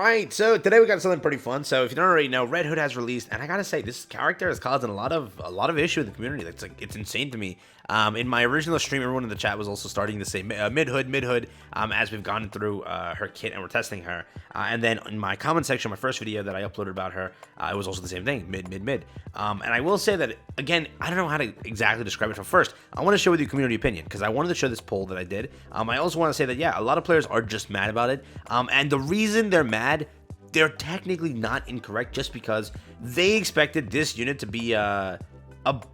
Alright, so today we got something pretty fun. So if you don't already know, Red Hood has released, and I gotta say, this character is causing a lot of issue in the community. It's insane to me. In my original stream, everyone in the chat was also starting to say mid hood, as we've gone through her kit and we're testing her. And then in my comment section, my first video that I uploaded about her, it was also the same thing, mid. And I will say that, again, I don't know how to exactly describe it. So first, I want to share with you community opinion, because I wanted to show this poll that I did. I also want to say that, yeah, a lot of players are just mad about it. And the reason they're mad, they're technically not incorrect, just because they expected this unit to be a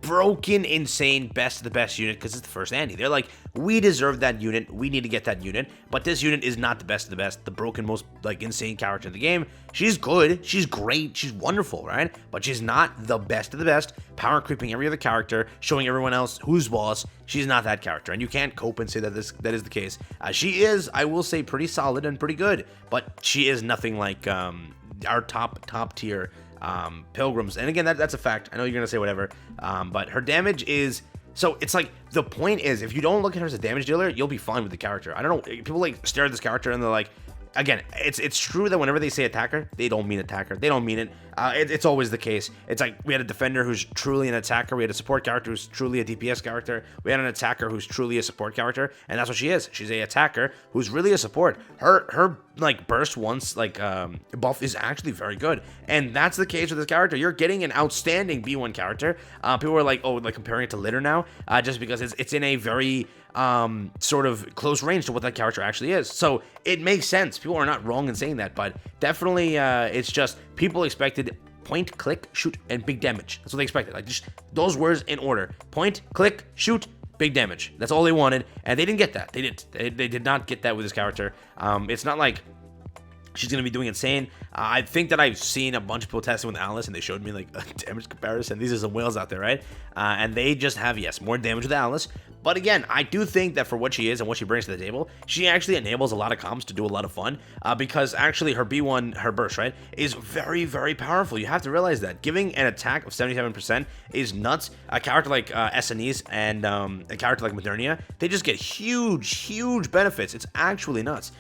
broken, insane, best of the best unit, because it's the first ANNI. They're like, we deserve that unit, we need to get that unit, but this unit is not the best of the best, the broken, most, like, insane character in the game. She's good, she's great, she's wonderful, right? But she's not the best of the best, power creeping every other character, showing everyone else who's boss. She's not that character, and you can't cope and say that that is the case. She is, I will say, pretty solid and pretty good, but she is nothing like our top tier pilgrims. And again, that's a fact. I know you're gonna say whatever, but her damage is, so it's like, the point is, if you don't look at her as a damage dealer, you'll be fine with the character. I don't know, people like stare at this character and they're like, again, it's true that whenever they say attacker, they don't mean attacker. They don't mean it. It's always the case. It's like, we had a defender who's truly an attacker. We had a support character who's truly a DPS character. We had an attacker who's truly a support character, and that's what she is. She's a attacker who's really a support. Her like burst once buff is actually very good, and that's the case with this character. You're getting an outstanding B1 character. People are like, oh, like comparing it to Litter now, just because it's in a very sort of close range to what that character actually is. So it makes sense. People are not wrong in saying that, but definitely it's just people expected point, click, shoot, and big damage. That's what they expected. Like, just those words in order: point, click, shoot, big damage. That's all they wanted, and they didn't get that. They did not get that with this character. It's not like she's gonna be doing insane. I think that I've seen a bunch of people testing with Alice, and they showed me like a damage comparison. These are some whales out there, right? And they just have, yes, more damage with Alice. But again, I do think that for what she is and what she brings to the table, she actually enables a lot of comps to do a lot of fun, because actually her B1, her burst, right, is very, very powerful. You have to realize that. Giving an attack of 77% is nuts. A character like ANNI's and a character like Modernia, they just get huge benefits. It's actually nuts.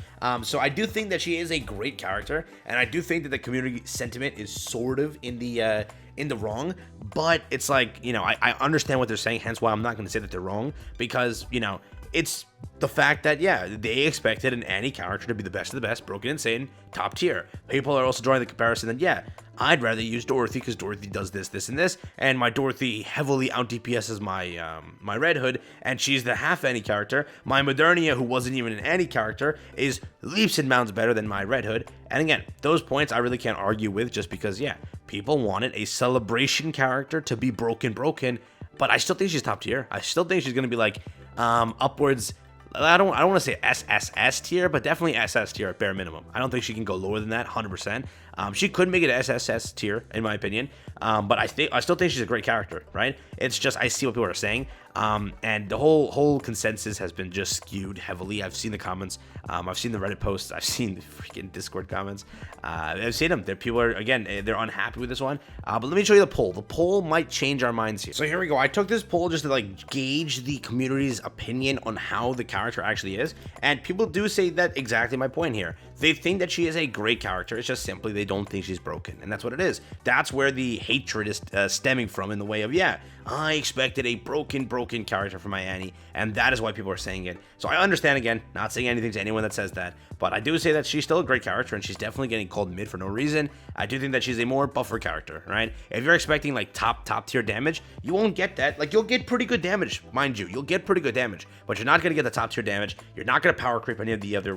So I do think that she is a great character, and I do think that the community sentiment is sort of in the wrong, but it's like, you know, I understand what they're saying, hence why I'm not going to say that they're wrong, because, you know, it's the fact that, yeah, they expected an ANNI character to be the best of the best, broken, insane, top tier. People are also drawing the comparison that, yeah, I'd rather use Dorothy because Dorothy does this, and this, and my Dorothy heavily out DPSs my Red Hood, and she's the half ANNI character. My Modernia, who wasn't even an ANNI character, is leaps and bounds better than my Red Hood. And again, those points I really can't argue with, just because, yeah, people wanted a celebration character to be broken, but I still think she's top tier. I still think she's gonna be like upwards. I don't want to say SSS tier, but definitely SS tier at bare minimum. I don't think she can go lower than that, 100%. She could make it SSS tier, in my opinion, but I still think she's a great character, right? It's just, I see what people are saying, and the whole consensus has been just skewed heavily. I've seen the comments, I've seen the Reddit posts, I've seen the freaking Discord comments, I've seen them. People are, again, they're unhappy with this one, but let me show you the poll. The poll might change our minds here. So here we go. I took this poll just to like gauge the community's opinion on how the character actually is, and people do say that exactly my point here. They think that she is a great character. It's just simply they don't think she's broken, and that's what it is. That's where the hatred is stemming from, in the way of, yeah, I expected a broken character for my ANNI, and that is why people are saying it. So I understand, again, not saying anything to anyone that says that, but I do say that she's still a great character, and she's definitely getting called mid for no reason. I do think that she's a more buffer character, right? If you're expecting like top tier damage, you won't get that. Like, you'll get pretty good damage, mind you. You'll get pretty good damage, but you're not gonna get the top tier damage. You're not gonna power creep any of the other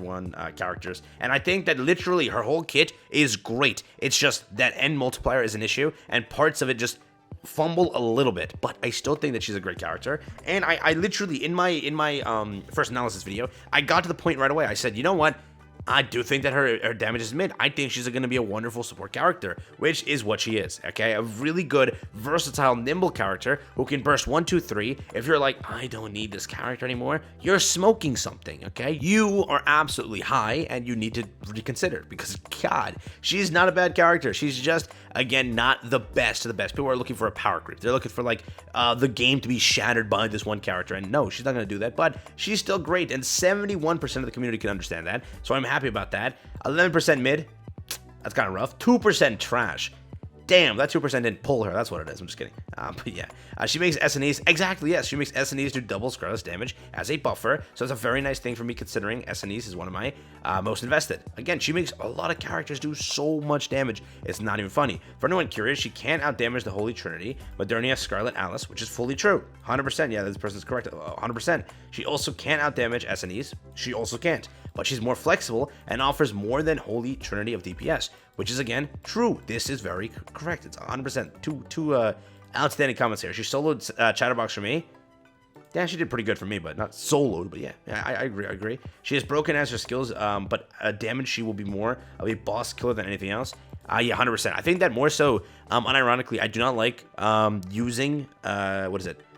characters, and I think that literally her whole kit is great. It's just that end multiplier is an issue, and parts of it just fumble a little bit, but I still think that she's a great character. And I literally, in my first analysis video, I got to the point right away. I said, you know what? I do think that her damage is mid. I think she's going to be a wonderful support character, which is what she is, okay? A really good, versatile, nimble character who can burst 1, 2, 3. If you're like, I don't need this character anymore, you're smoking something, okay? You are absolutely high, and you need to reconsider, because, God, she's not a bad character. She's just, again, not the best of the best. People are looking for a power creep. They're looking for, like, the game to be shattered by this one character, and no, she's not going to do that, but she's still great, and 71% of the community can understand that, so I'm happy about that. 11% mid, That's kind of rough. 2% trash. Damn, that 2% didn't pull her. That's what it is. I'm just kidding. But yeah, she makes SNEs. Exactly, yes. She makes SNEs do double Scarlet's damage as a buffer. So it's a very nice thing for me, considering SNEs is one of my most invested. Again, she makes a lot of characters do so much damage. It's not even funny. For anyone curious, she can't outdamage the Holy Trinity, Modernia, Scarlet, Alice, which is fully true. 100%. Yeah, this person's correct. 100%. She also can't outdamage SNEs. She also can't. But she's more flexible and offers more than Holy Trinity of DPS, which is, again, true. This is very correct. It's 100%. Two outstanding comments here. She soloed Chatterbox for me. Yeah, she did pretty good for me, but not soloed. But yeah, I agree. She is broken as her skills, but damage she will be more of a boss killer than anything else. Yeah, 100%. I think that more so, unironically, I do not like using,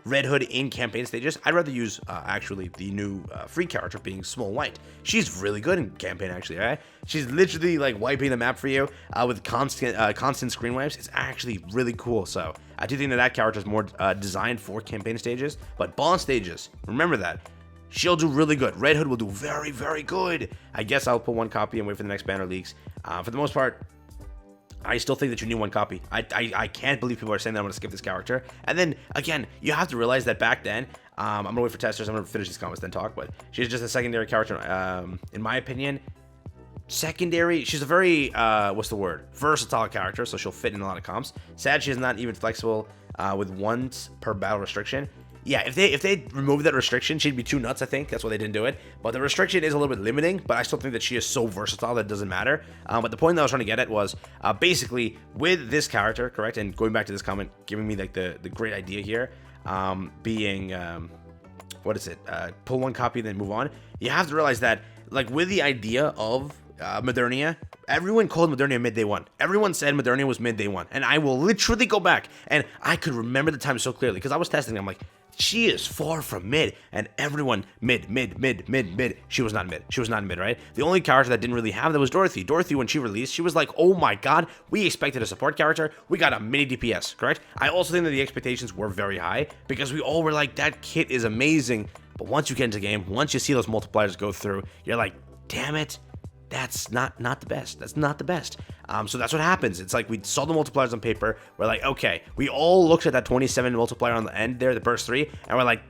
Red Hood in campaign stages. I'd rather use, actually, the new free character being Small White. She's really good in campaign, actually, right? She's literally, like, wiping the map for you with constant screen wipes. It's actually really cool, so I do think that character is more designed for campaign stages, but boss stages, remember that. She'll do really good. Red Hood will do very, very good. I guess I'll put one copy and wait for the next banner leaks. For the most part, I still think that you need one copy. I can't believe people are saying that I'm going to skip this character. And then, again, you have to realize that back then, I'm going to wait for testers. I'm going to finish these comments, then talk. But she's just a secondary character, in my opinion. Secondary, she's a very, versatile character, so she'll fit in a lot of comps. Sad she's not even flexible with once per battle restriction. Yeah, if they removed that restriction, she'd be too nuts, I think. That's why they didn't do it. But the restriction is a little bit limiting, but I still think that she is so versatile that it doesn't matter. But the point that I was trying to get at was, basically, with this character, correct? And going back to this comment, giving me, like, the great idea here, being, pull one copy, then move on. You have to realize that, like, with the idea of Modernia, everyone called Modernia mid day one. Everyone said Modernia was mid day one. And I will literally go back, and I could remember the time so clearly, because I was testing. I'm like, she is far from mid, and everyone mid. She was not mid, right? The only character that didn't really have that was Dorothy. Dorothy, when she released, she was like, oh my god, we expected a support character, we got a mini DPS, correct? I also think that the expectations were very high, because we all were like, that kit is amazing, but once you get into the game, once you see those multipliers go through, you're like, damn it, that's not the best. That's not the best. So that's what happens. It's like we saw the multipliers on paper. We're like, okay. We all looked at that 27 multiplier on the end there, the burst 3, and we're like,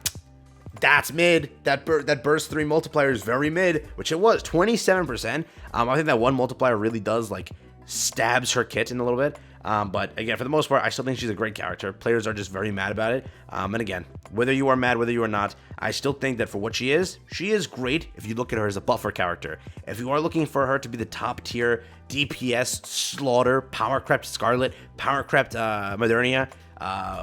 that's mid. That burst 3 multiplier is very mid, which it was, 27%. I think that one multiplier really does, like, stabs her kit in a little bit. But again, for the most part, I still think she's a great character. Players are just very mad about it. And again, whether you are mad, whether you are not, I still think that for what she is great if you look at her as a buffer character. If you are looking for her to be the top tier DPS, Slaughter, Power Crept Scarlet, Power Crept Modernia,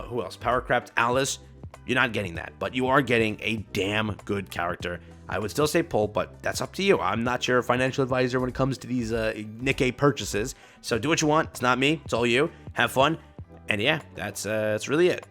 who else? Power Crept Alice, you're not getting that. But you are getting a damn good character. I would still say pull, but that's up to you. I'm not your financial advisor when it comes to these Nikke purchases. So do what you want. It's not me. It's all you. Have fun. And yeah, that's really it.